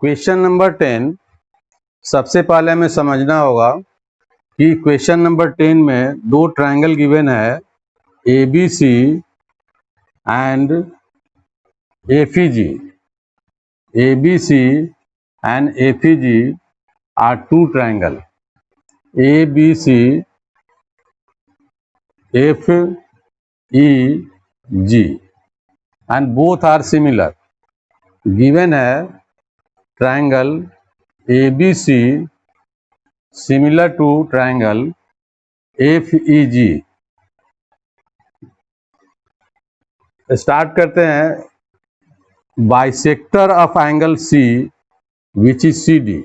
Question number 10 सबसे पहले हमें समझना होगा कि क्वेश्चन नंबर 10 में दो ट्रायंगल गिवन है ABC and AFG. ABC and AFG are two triangle. ABC FEG and both are similar. Given है triangle ABC similar to triangle FEG. Start करते हैं। Bisector of angle C which is CD.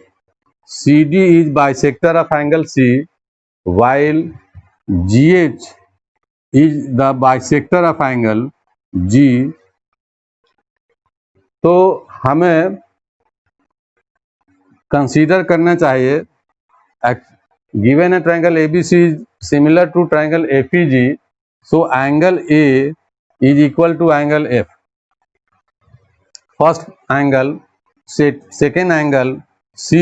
CD is bisector of angle C while GH is the bisector of angle G. तो हमें consider करना चाहिए given है triangle ABC similar to triangle FEG, so angle A is equal to angle F. First angle, second angle C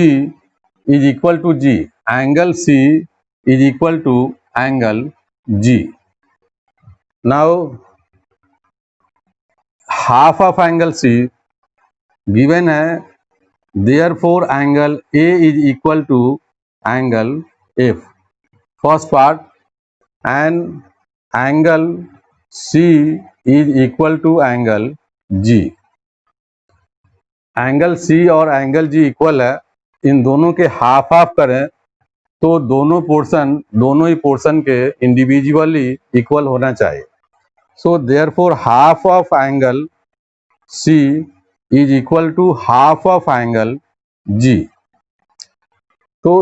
is equal to G. Angle C is equal to angle G. Now half of angle C given है, therefore angle A is equal to angle F. First part, and angle C is equal to angle G. Angle C और angle G equal है, इन दोनों के half half करें तो दोनों ही पोर्शन के इंडिविजुअली इक्वल होना चाहिए. So therefore half of angle C is equal to half of angle G. तो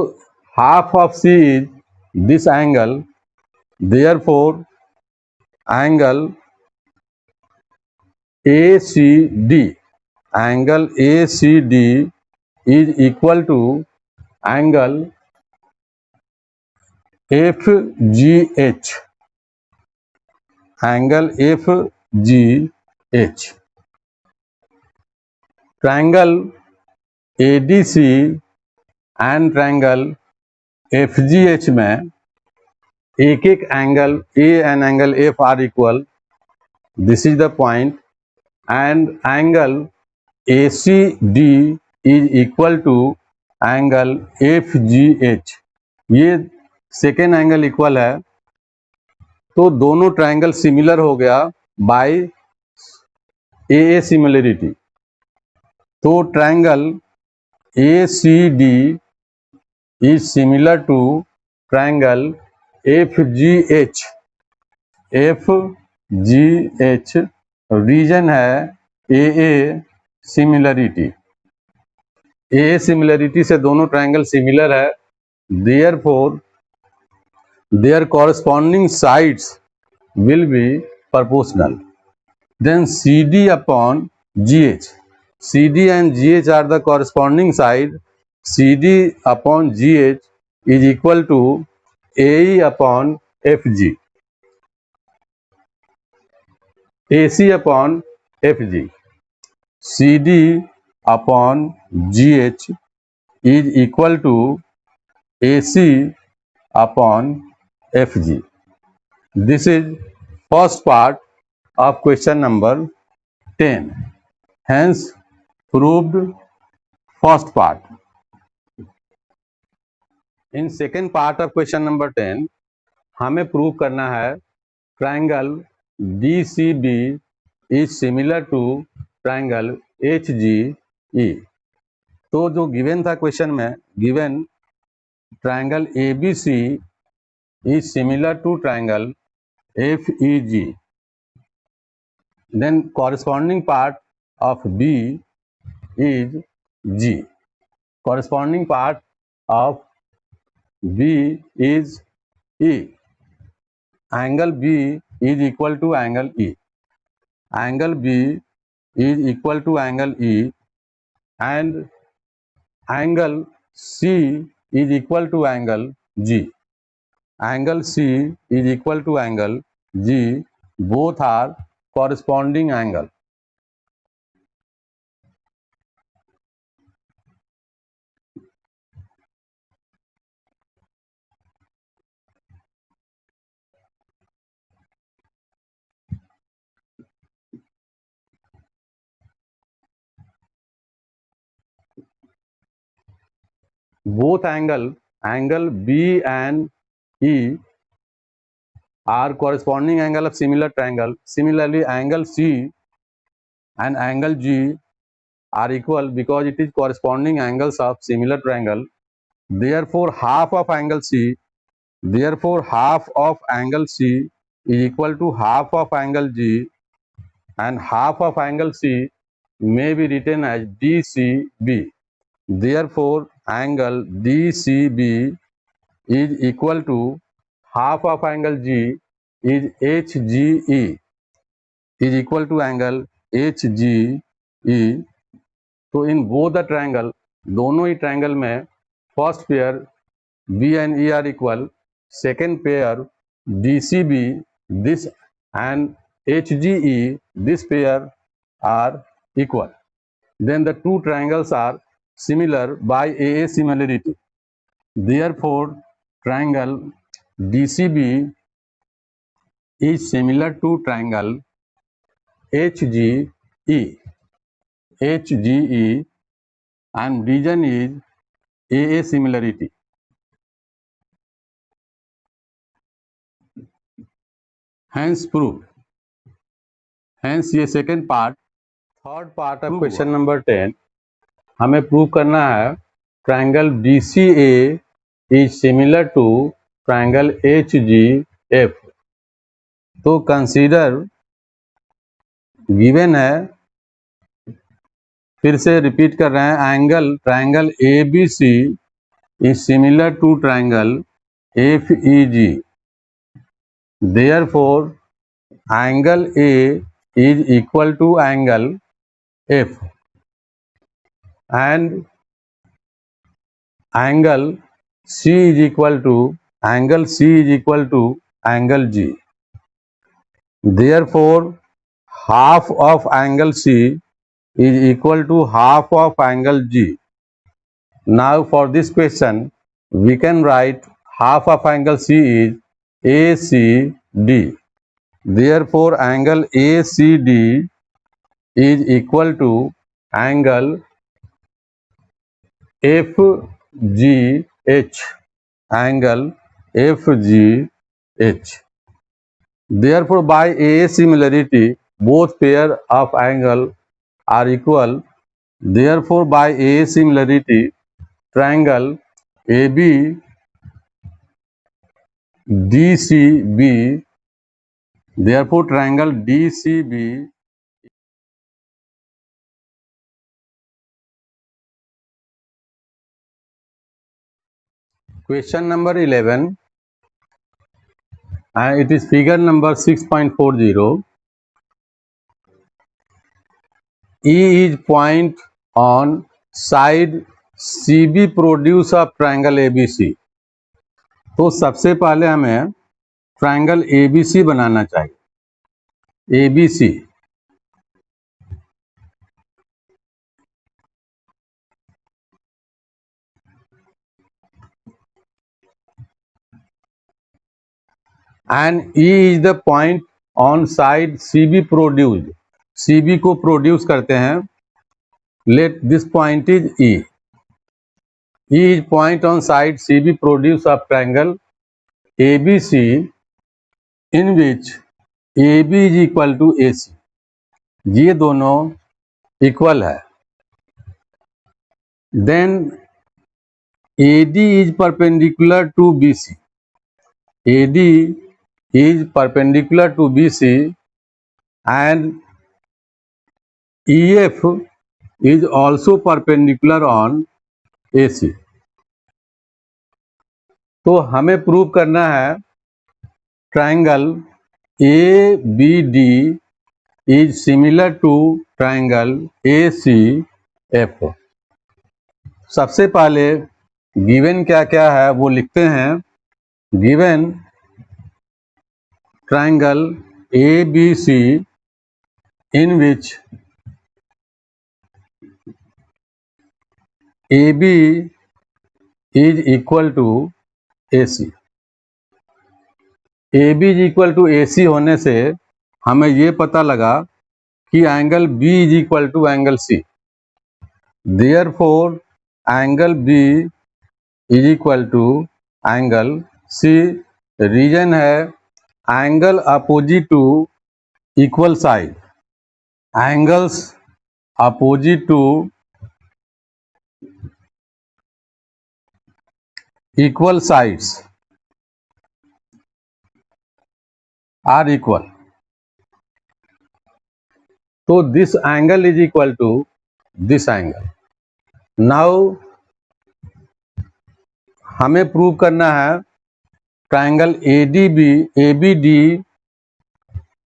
half of C is this angle, therefore angle ACD, angle ACD is equal to angle FGH. Angle FGH. Triangle ADC and triangle FGH में एक angle A and angle F are equal. This is the point. And angle ACD is equal to angle FGH. ये second angle equal है, तो दोनों triangle similar हो गया by AA similarity. तो triangle ACD is similar to triangle FGH. FGH reason है AA similarity. AA similarity से दोनों ट्रायंगल सिमिलर है, therefore their corresponding sides will be proportional. Then CD upon GH. CD and GH are the corresponding side. CD upon GH is equal to AE upon FG. AC upon FG. CD upon GH is equal to AC upon FG. This is first part of question number 10. Hence proved first part. In second part of question number 10 हमें prove करना है triangle DCB is similar to triangle HGE. तो जो given था question में, given triangle ABC is similar to triangle FEG. Then corresponding part of B is G. Corresponding part of B is E. Angle B is equal to angle E. Angle B is equal to angle E, and angle C is equal to angle G. Angle C is equal to angle G. Both are corresponding angle. both angle B and E are corresponding angle of similar triangle. Similarly, angle C and angle G are equal because it is corresponding angles of similar triangle. Therefore, half of angle C is equal to half of angle G, and half of angle C may be written as DCB. Therefore, angle DCB is equal to half of angle G is HGE is equal to angle HGE. तो in both the triangle, दोनों ही triangle में first pair B and E are equal, second pair DCB this and HGE this pair are equal. Then the two triangles are similar by AA similarity. Therefore, triangle DCB is similar to triangle HGE and region is AA similarity. Hence proved. Hence ये second part, third part of question number 10 हमें prove करना है triangle DCA is similar to triangle HGF. तो consider given है, फिर से repeat कर रहे हैं, triangle ABC is similar to triangle FEG. Therefore, angle A is equal to angle F and angle C is equal to angle G. Therefore, half of angle C is equal to half of angle G. Now for this question we can write half of angle C is ACD. Therefore, angle ACD is equal to angle FGH. Therefore, by AA similarity, both pair of angle are equal. Therefore, by AA similarity, triangle AB DCB. Therefore, triangle DCB question number 11 and it is figure number 6.40. E is point on side CB produce of triangle ABC. तो सबसे पहले हमें triangle ABC बनाना चाहिए. ABC and E is the point on side CB produced. CB को produce करते हैं. Let this point is E. E is point on side CB produce of triangle ABC in which AB is equal to AC. ये दोनों equal है. Then AD is perpendicular to BC. AD is perpendicular to BC and EF is also perpendicular on AC. तो हमें prove करना है triangle ABD is similar to triangle ACF. सबसे पहले given क्या क्या है वो लिखते हैं. Given triangle ABC in which AB is equal to AC. AB is equal to AC होने से हमें ये पता लगा कि angle B is equal to angle C. Therefore, angle B is equal to angle C. Reason है angle opposite to equal side, angles opposite to equal sides are equal. तो this angle is equal to this angle. Now हमें prove करना है triangle ABD,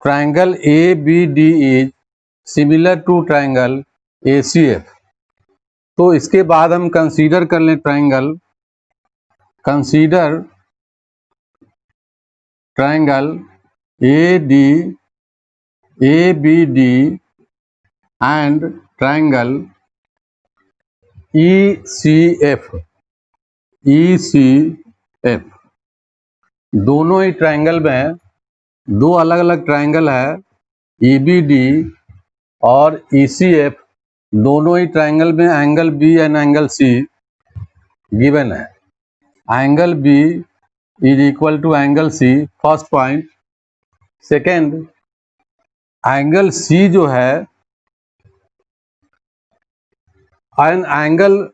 triangle ABD is similar to triangle ACF। तो इसके बाद हम consider कर लें consider triangle ABD and triangle ECF। दोनों ही ट्रायंगल में दो अलग अलग ट्रायंगल है, ABD और ECF। दोनों ही ट्रायंगल में angle B and angle C given है। Angle B is equal to angle C, first point. Second, angle C जो है an angle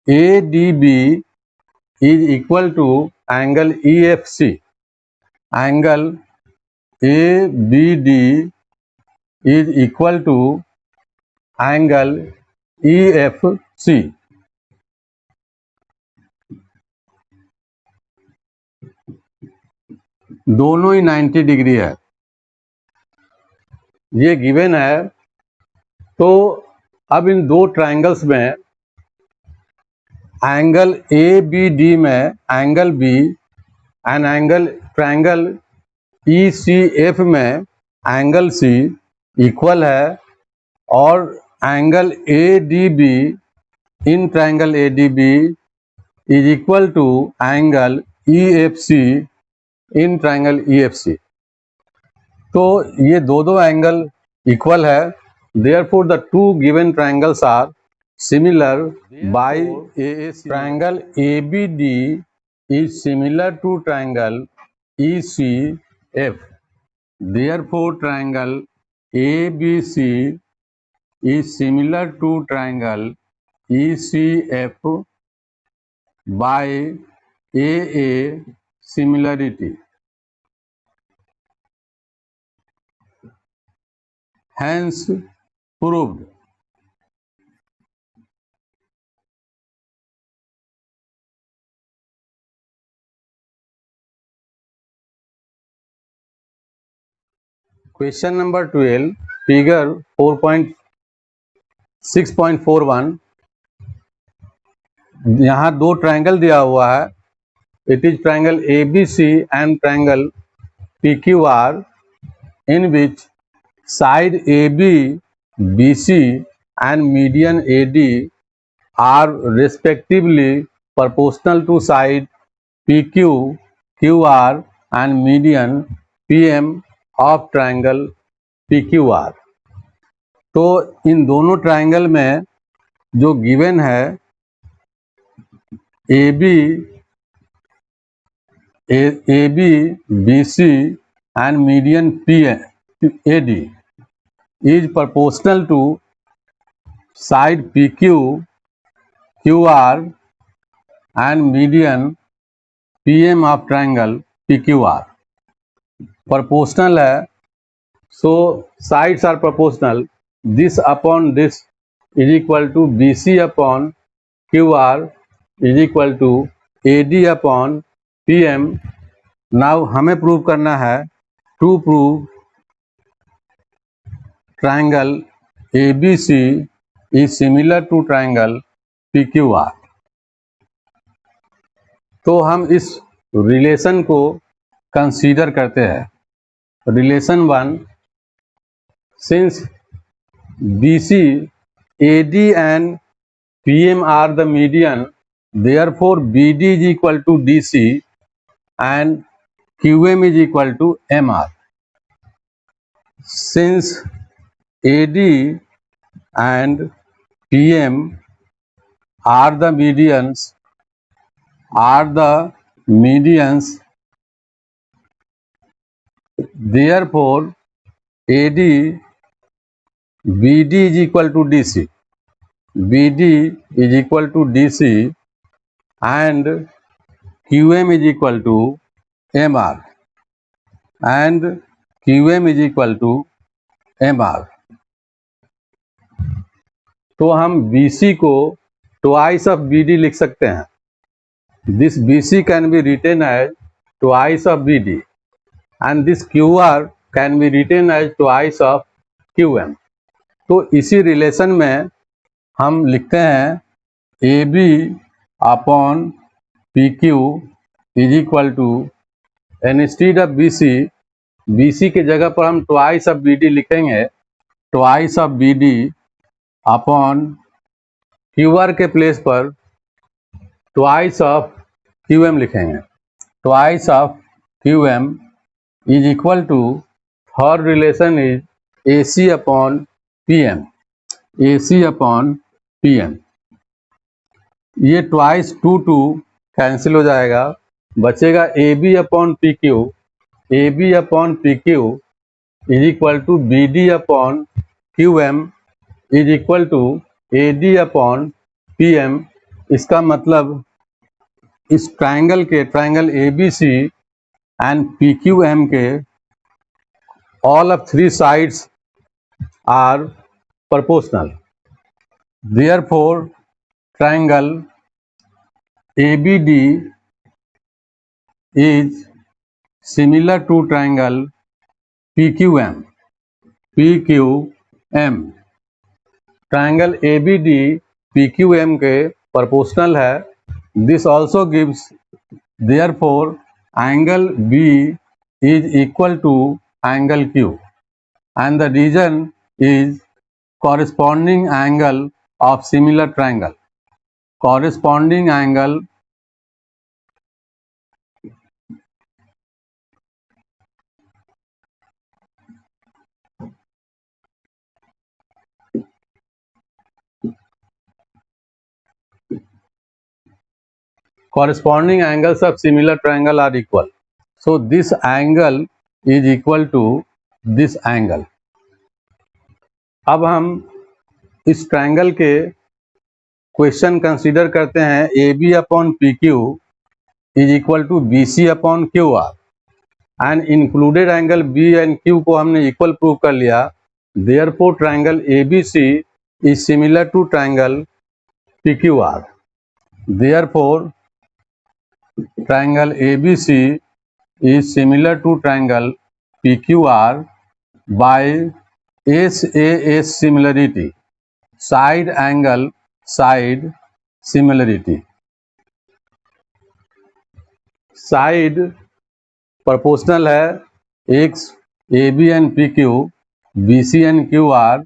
EADB is equal to angle EFC। Angle ABD is equal to angle EFC। दोनों ही 90 degree है, ये given है। तो अब इन दो ट्रायंगल्स में एंगल ABD में angle B and angle triangle ECF में एंगल C इक्वल है, और angle ADB in triangle ADB is equal to angle EFC in triangle EFC। तो ये दो एंगल इक्वल है, therefore the two given triangles are similar by AAC। Triangle ABD is similar to triangle ECF, therefore triangle ABC is similar to triangle ECF by AA similarity. Hence proved। Question number 12, figure 4.6.41। यहाँ दो triangle दिया हुआ है, it is triangle ABC and triangle PQR, in which side AB, BC and median AD are respectively proportional to side PQ, QR and median PM of triangle PQR। तो इन दोनों triangle में जो given है AB, BC and median AD is proportional to side PQ, QR and median PM of triangle PQR। proportional है, so sides are proportional, this upon this is equal to BC upon QR is equal to AD upon PM। now हमें prove करना है, to prove triangle ABC is similar to triangle PQR। तो हम इस relation को consider करते हैं। Relation 1, since BC, AD and PM are the median, therefore BD is equal to DC and QM is equal to MR। since AD and PM are the medians. Therefore AD BD is equal to DC. BD is equal to DC and QM is equal to MR and QM is equal to MR. तो हम BC को twice of BD लिख सकते हैं. This BC can be written as twice of BD and this QR can be written as twice of QM. तो इसी relation में हम लिखते हैं AB upon PQ is equal to, instead of BC के जगह पर हम ट्वाइस ऑफ BD लिखेंगे. Twice of BD upon QR के प्लेस पर ट्वाइस ऑफ QM लिखेंगे. Twice of QM is equal to, third relation is AC upon PM. AC upon PM. ये twice two cancel हो जाएगा, बचेगा AB upon PQ. AB upon PQ is equal to BD upon QM is equal to AD upon PM. इसका मतलब इस triangle ABC and PQM के all of three sides are proportional. Therefore triangle ABD is similar to triangle PQM. Triangle ABD PQM के proportional है. This also gives, therefore angle B is equal to angle Q and the region is corresponding angle of similar triangle. Corresponding angle corresponding angles of similar triangle are equal. So this angle is equal to this angle. अब हम इस triangle के question consider करते हैं. AB upon PQ is equal to BC upon QR and included angle B and Q को हमने equal prove कर लिया. Therefore triangle ABC is similar to triangle PQR. Therefore triangle ABC is similar to triangle PQR by SAS similarity, side angle side similarity. Side proportional है. X AB and PQ, BC and QR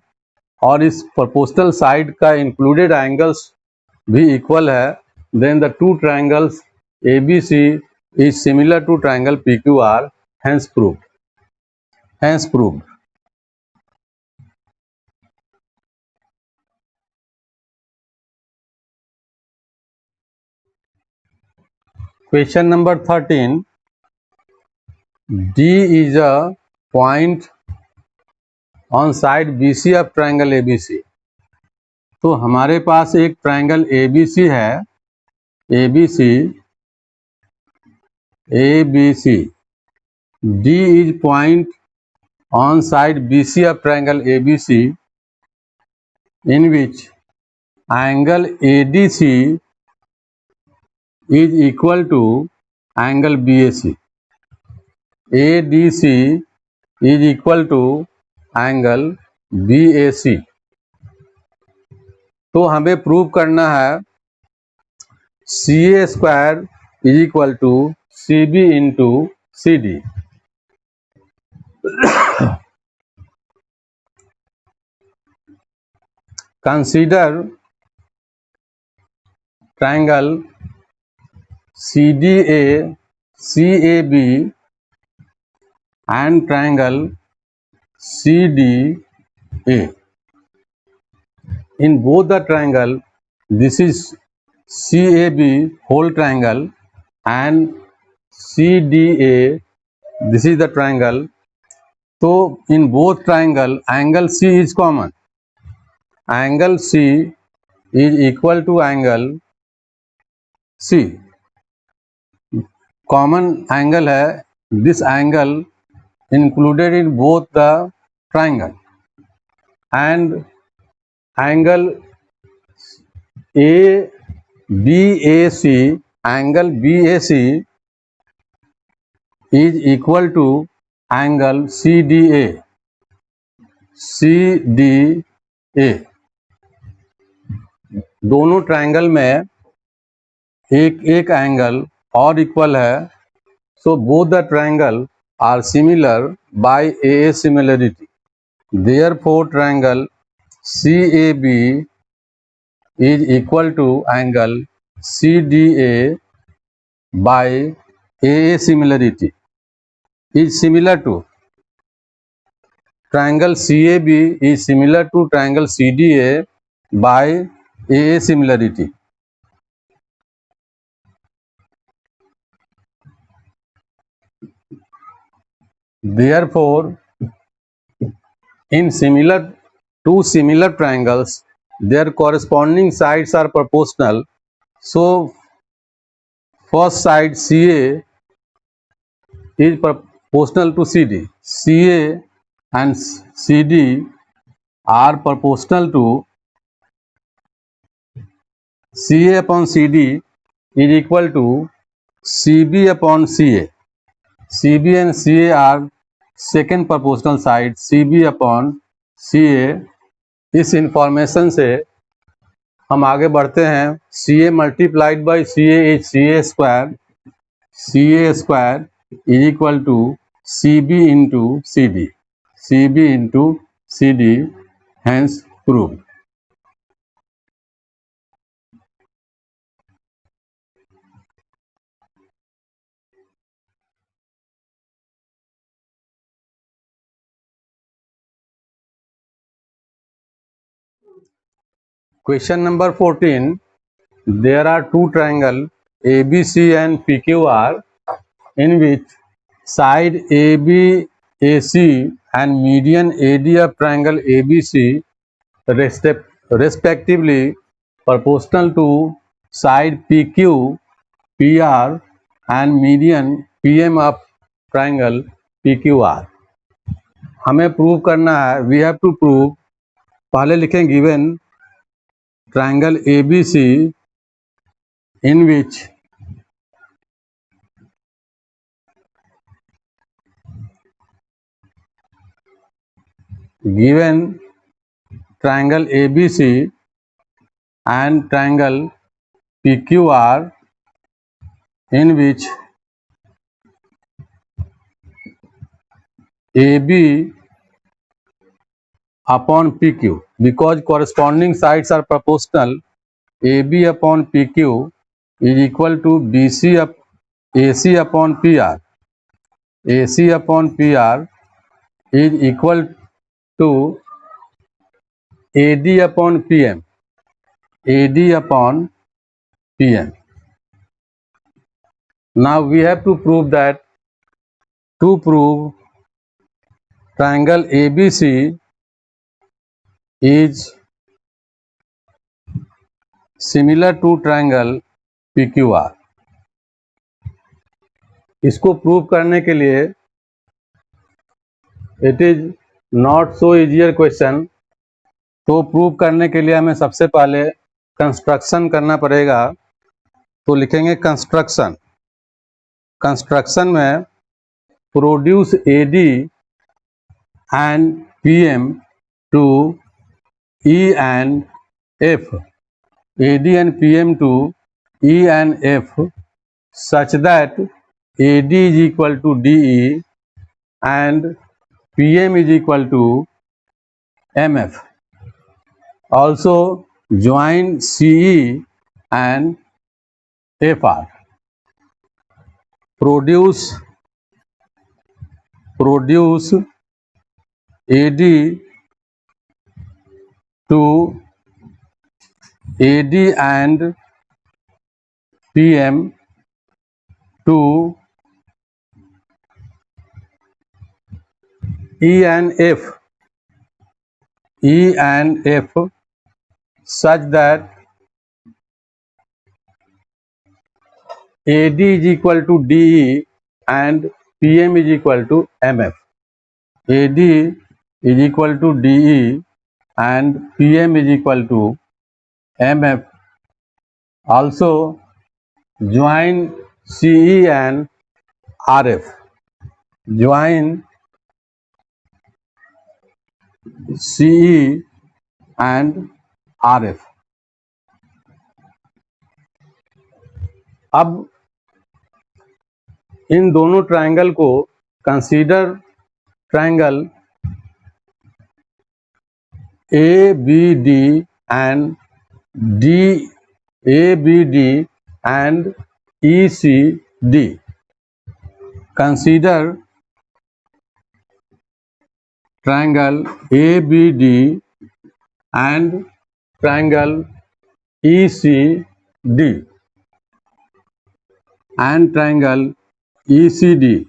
और इस proportional side का included angles भी equal है. Then the two triangles ABC is similar to triangle PQR, hence proved. Question number 13. D is a point on side BC of triangle ABC. तो हमारे पास एक triangle ABC है. ABC. D is point on side BC of triangle ABC in which angle ADC is equal to angle BAC. ADC is equal to angle BAC. तो हमें prove करना है CA square is equal to CB into CD. Consider triangle CDA CAB and triangle CDA. In both the triangle, this is CAB whole triangle and CDA, this is the triangle. So in both triangle, angle C is common. Angle C is equal to angle C. Common angle है. This angle included in both the triangle, and angle BAC, angle BAC is equal to angle CDA. CDA दोनों triangle में एक एक angle और equal है. So both the triangle are similar by AA similarity. Therefore triangle CAB is equal to angle CDA by AA similarity is similar to triangle CAB is similar to triangle CDA by AA similarity. Therefore, in two similar triangles, their corresponding sides are proportional. So, first side CA is proportional to CD. CA and CD are proportional to CA upon CD is equal to CB upon CA. CB and CA are second proportional side. CB upon CA. इस information से हम आगे बढ़ते हैं. CA multiplied by CA is CA square. CA square is equal to CB into CD. CB into CD hence proved. Question number 14. There are two triangles ABC and PQR in which side ABAC and median AD of triangle ABC respectively proportional to side PQPR and median PM of triangle PQR. हमें prove करना है. We have to prove. पहले लिखें given triangle ABC in which given triangle ABC and triangle PQR in which AB upon PQ, because corresponding sides are proportional, AB upon PQ is equal to AC upon PR. AC upon PR is equal to AD upon PM. AD upon PM. Now we have to prove that. To prove triangle ABC is similar to triangle PQR. इसको prove करने के लिए it is not so easier question. तो prove करने के लिए हमें सबसे पहले कंस्ट्रक्शन करना पड़ेगा. तो लिखेंगे कंस्ट्रक्शन. कंस्ट्रक्शन में produce AD and PM to E and F. AD and PM to E and F such that AD is equal to DE and PM is equal to MF. Also join CE and FR. Produce AD to AD and PM to E and F such that AD is equal to DE and PM is equal to MF. AD is equal to DE and PM is equal to MF. Also join CE and RF. Join CE and RF. अब इन दोनों triangle को consider triangle ABD and ABD and ECD. Consider triangle ABD and triangle ECD and triangle ECD.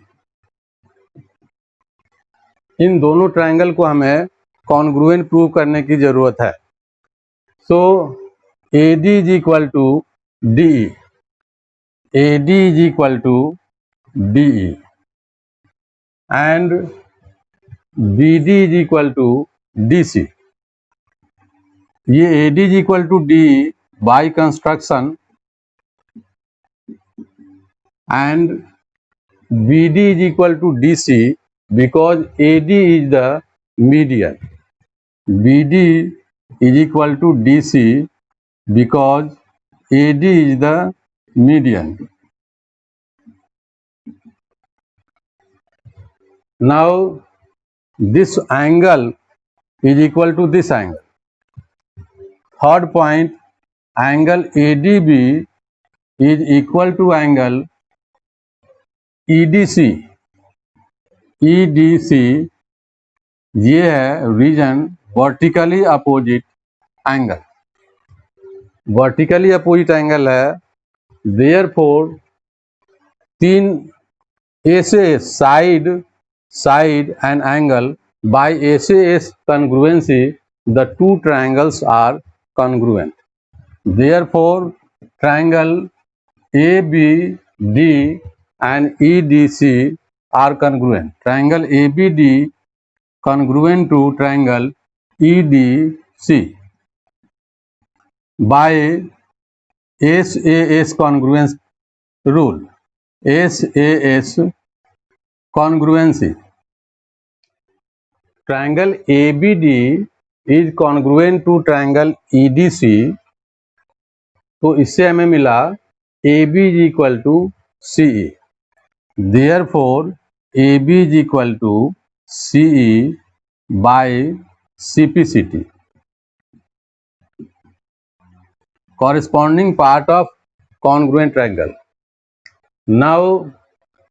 इन दोनों triangle को हमें congruent prove करने की जरूरत है. So AD is equal to DE, AD is equal to DE and BD is equal to DC. ये AD is equal to DE by construction and BD is equal to DC because AD is the median. BD is equal to DC because AD is the median. Now this angle is equal to this angle. Third point, angle ADB is equal to angle EDC. EDC ये है reason vertically opposite angle. Vertically opposite angle है, therefore तीन A से side and angle by A से S congruency the two triangles are congruent. Therefore triangle ABD and EDC are congruent. Triangle ABD congruent to triangle EDC by SAS congruence rule. SAS congruency. Triangle ABD is congruent to triangle EDC. तो इससे हमें मिला AB is equal to CE. Therefore AB is equal to CE by CPCT. Corresponding part of congruent triangle. Now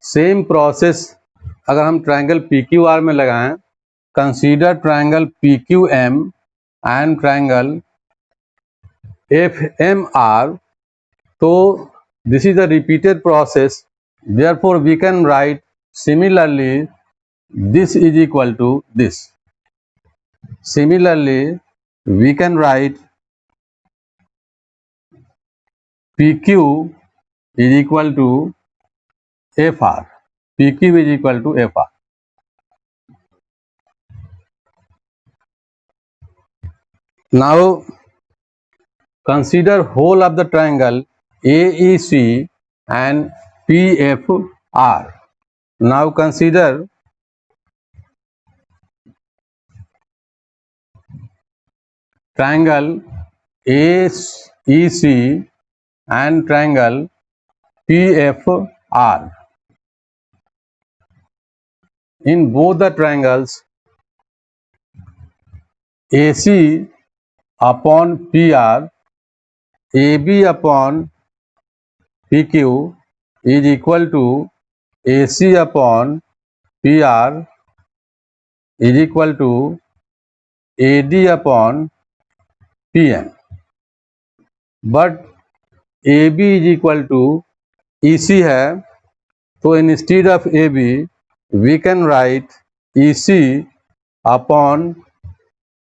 same process अगर हम triangle PQR में लगाएं, consider triangle PQM and triangle FMR. तो this is a repeated process. Therefore we can write similarly this is equal to this. Similarly we can write PQ is equal to FR. PQ is equal to FR. Now consider whole of the triangle AEC and PFR. Now consider triangle AEC and triangle PFR. In both the triangles, AC upon PR, AB upon PQ is equal to AC upon PR is equal to AD upon PM. But A B is equal to E C है, तो instead of A B we can write E C upon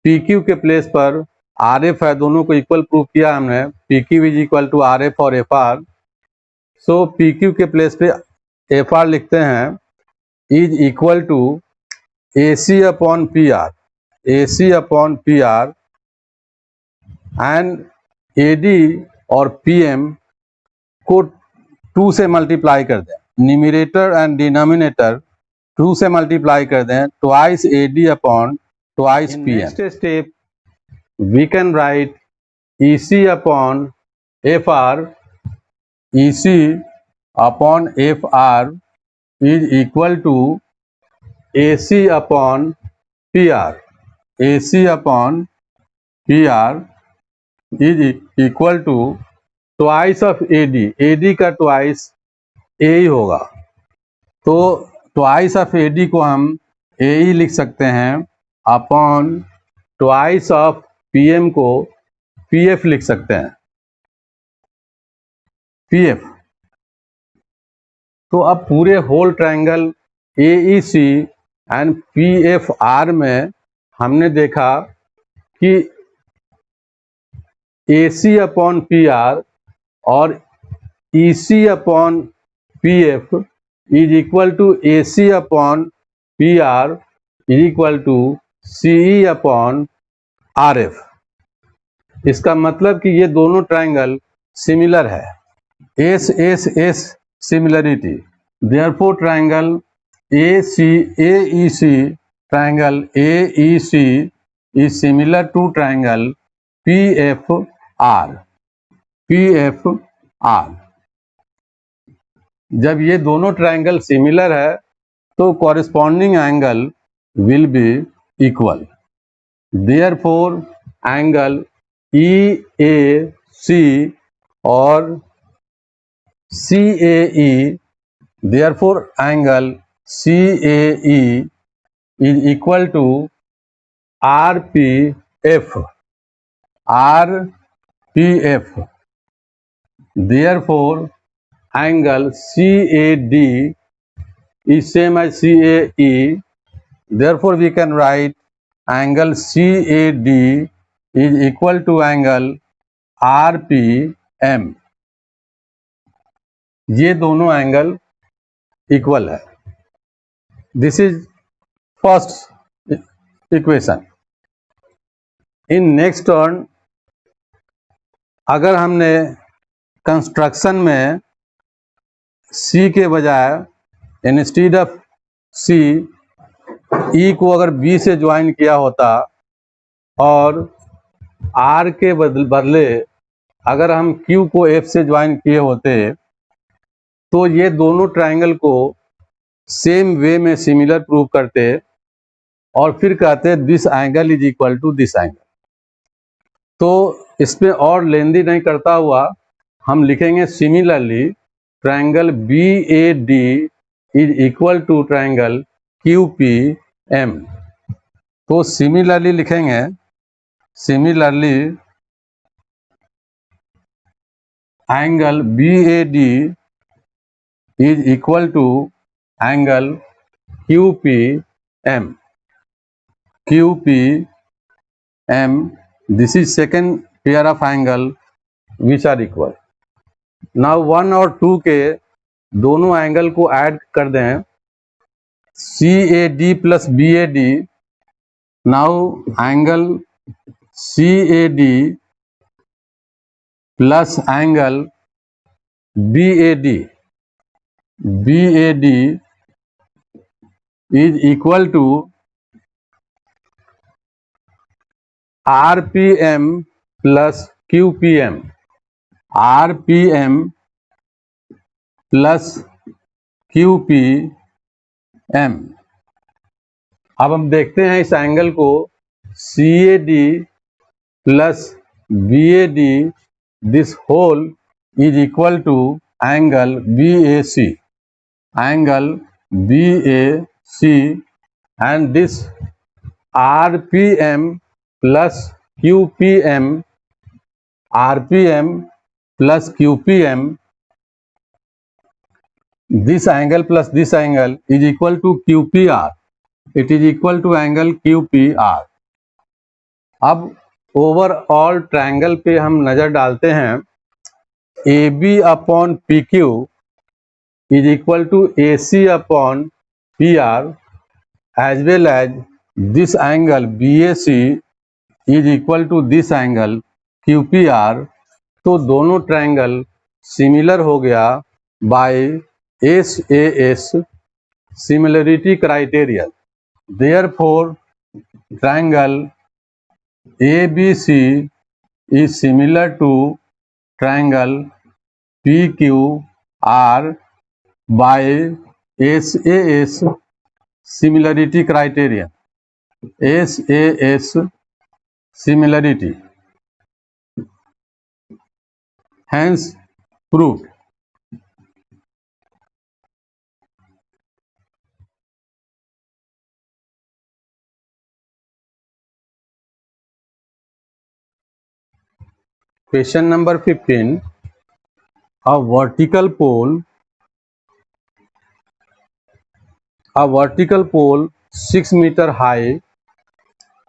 P Q के place पर R F है, दोनों को equal prove किया हमने, P Q is equal to R F और F R. So P Q के प्लेस पे एफ आर लिखते हैं, is equal to A C upon P R, A C upon P are, and A D और P M को 2 से multiply कर दें, न्यूमरेटर एंड डिनोमिनेटर 2 से मल्टीप्लाई कर दें, twice A D upon twice P M. Next step we can write E C upon F R, E C upon F R is equal to A C upon P R, A C upon P R is equal to twice of A D का twice A ही होगा, तो twice of A D को हम ए ही लिख सकते हैं, upon twice of P M को पी एफ लिख सकते हैं, पी एफ। तो अब पूरे whole triangle A E C and P F R में हमने देखा कि A C upon P R और E C upon P F is equal to A C upon P R is equal to C E upon R F. इसका मतलब कि ये दोनों ट्रायंगल सिमिलर है, S S S similarity, therefore triangle A E C, triangle A E C is similar to triangle P F R, P F R. जब ये दोनों triangle similar है तो corresponding angle will be equal, therefore angle E A C और C A E, therefore angle C A E is equal to R P F, R P F, therefore angle CAD is same as CAE, therefore we can write angle CAD is equal to angle RPM। ये दोनों angle equal है। This is first equation. In next turn अगर हमने construction में सी के बजाय instead of सी ई को अगर बी से ज्वाइन किया होता और आर के बदले अगर हम क्यू को एफ से ज्वाइन किए होते तो ये दोनों ट्रायंगल को सेम वे में सिमिलर प्रूव करते और फिर कहते this angle is equal to this angle. तो इसमें और लेंदी नहीं करता हुआ हम लिखेंगे similarly triangle B A D is equal to triangle Q P M. तो सिमिलरली लिखेंगे, similarly angle B A D is equal to angle Q P M, Q P M. This is second pair of angle which are equal. Now 1 और 2 के दोनों angle को add कर दें, C A D plus B A D. Now angle C A D plus angle B A D, B A D is equal to R P M plus Q P M, R P M plus Q P M. अब हम देखते हैं इस angle को C A D plus B A D, this whole is equal to angle B A C, angle B A C, and this are P M plus Q P M, R P M plus QPM, this angle plus this angle is equal to QPR. It is equal to angle QPR. अब overall triangle पे हम नजर डालते हैं. AB upon PQ is equal to AC upon PR, as well as this angle BAC is equal to this angle QPR. तो दोनों triangle similar हो गया by SAS similarity criterion. Therefore, triangle ABC is similar to triangle PQR by SAS similarity criterion. SAS similarity. Hence, proved. Question number 15. A vertical pole 6 meter high,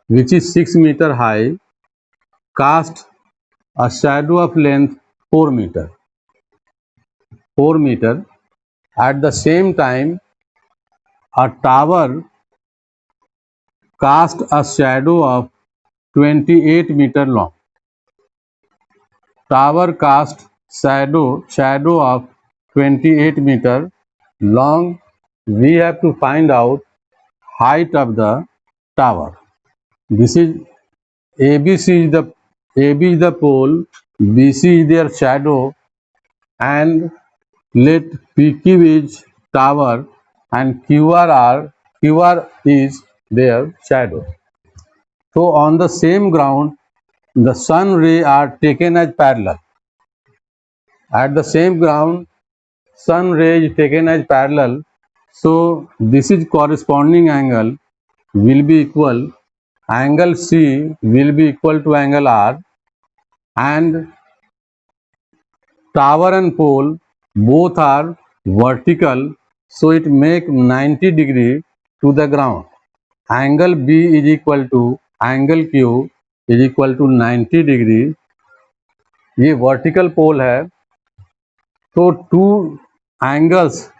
which is 6 meter high, cast a shadow of length 4 meter. At the same time, a tower cast a shadow of 28 meter long. Tower cast shadow of 28 meter long. We have to find out height of the tower. This is ABC is the pole, BC is their shadow, and let PQ is tower and QR is their shadow. So on the same ground, the sun ray are taken as parallel. At the same ground, sun ray is taken as parallel. So this is corresponding angle will be equal. Angle C will be equal to angle R, and tower and pole both are vertical, so it make 90 degree to the ground. Angle B is equal to angle Q is equal to 90 degree. ये vertical pole है, तो two angles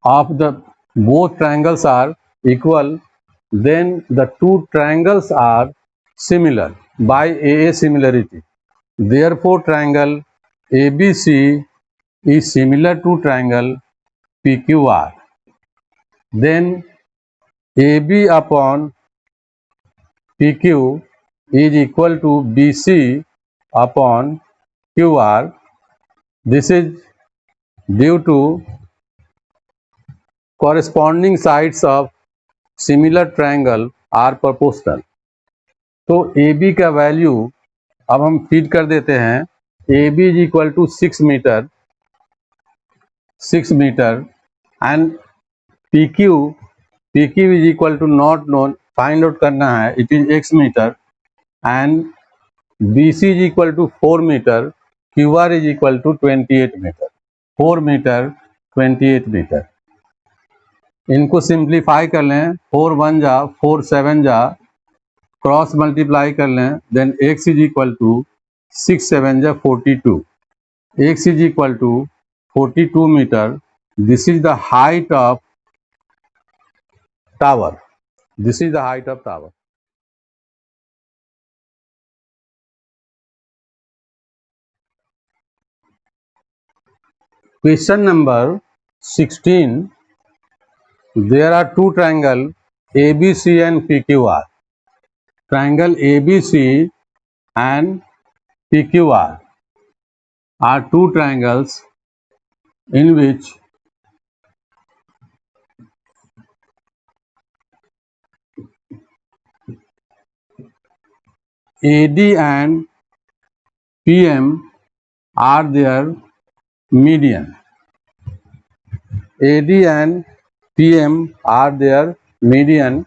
of the both triangles are equal, then the two triangles are similar by AA similarity. Therefore, triangle ABC is similar to triangle PQR. Then AB upon PQ is equal to BC upon QR. This is due to corresponding sides of similar triangle are proportional. तो AB का value अब हम feed कर देते हैं. AB is equal to 6 meter and PQ is equal to not known, find out करना है, it is x meter, and BC is equal to 4 meter, QR is equal to 28 meter. 4 meter 28 meter. इनको simplify कर लें. 4 1 जा 4 7 जा, cross multiply कर लें, then x is equal to 6 7 जा 42. x is equal to 42 metre. This is the height of tower. Question number 16. There are two triangles ABC and PQR. Triangle ABC and PQR are two triangles in which AD and PM are their median. AD and PM are their median.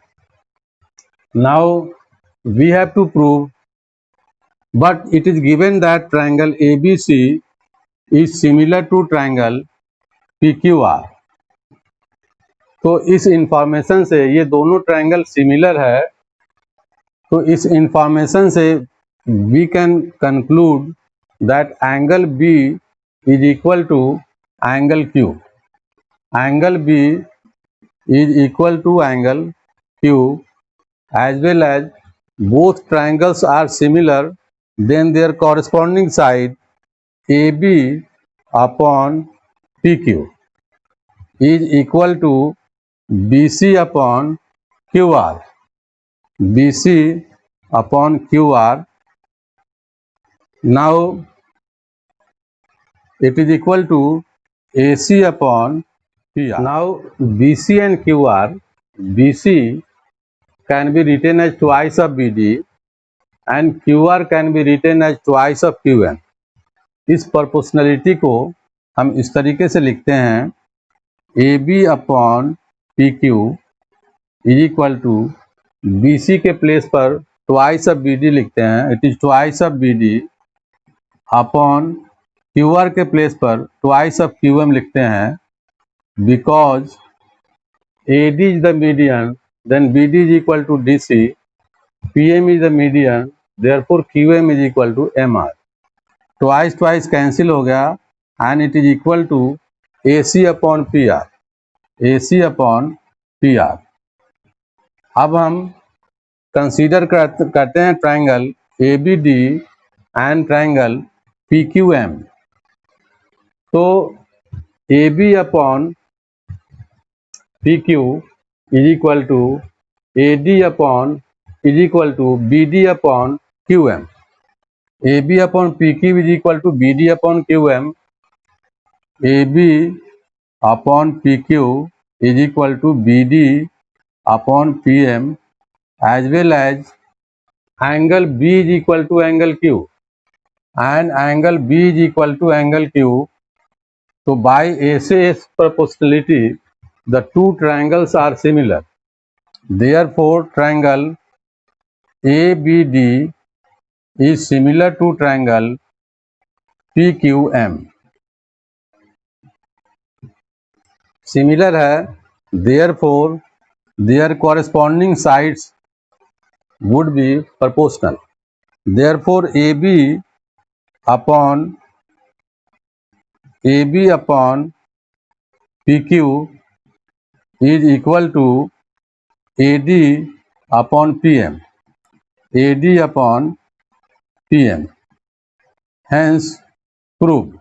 Now we have to prove but it is given that triangle ABC is similar to triangle PQR. तो इस information से ये दोनों triangle similar है, तो इस information से we can conclude that angle B is equal to angle Q. Angle B is equal to angle Q as well as both triangles are similar, then their corresponding side AB upon PQ is equal to BC upon QR. BC upon QR. Now it is equal to AC upon PR. Now BC and QR, BC can be written as twice of BD and QR can be written as twice of QM. इस proportionality को हम इस तरीके से लिखते हैं, AB upon PQ is equal to BC के place पर ट्वाइस ऑफ BD लिखते हैं, it is twice of BD upon QR के प्लेस पर ट्वाइस ऑफ QM लिखते हैं, because AD is the median, then BD is equal to DC, PM is the median, therefore QM is equal to MR. Twice cancel हो गया and it is equal to AC upon PR. AC upon PR. अब हम consider करते हैं triangle ABD and triangle PQM. तो AB upon PQ is equal to AD upon is equal to BD upon QM. AB upon PQ is equal to BD upon QM. AB upon PQ is equal to BD upon PM, as well as angle B is equal to angle Q and angle B is equal to angle Q. So by SAS proportionality, the two triangles are similar. Therefore, triangle ABD is similar to triangle PQM. Similar है, therefore their corresponding sides would be proportional. Therefore, AB upon PQ is equal to AD upon PM. AD upon PM. Hence, proved.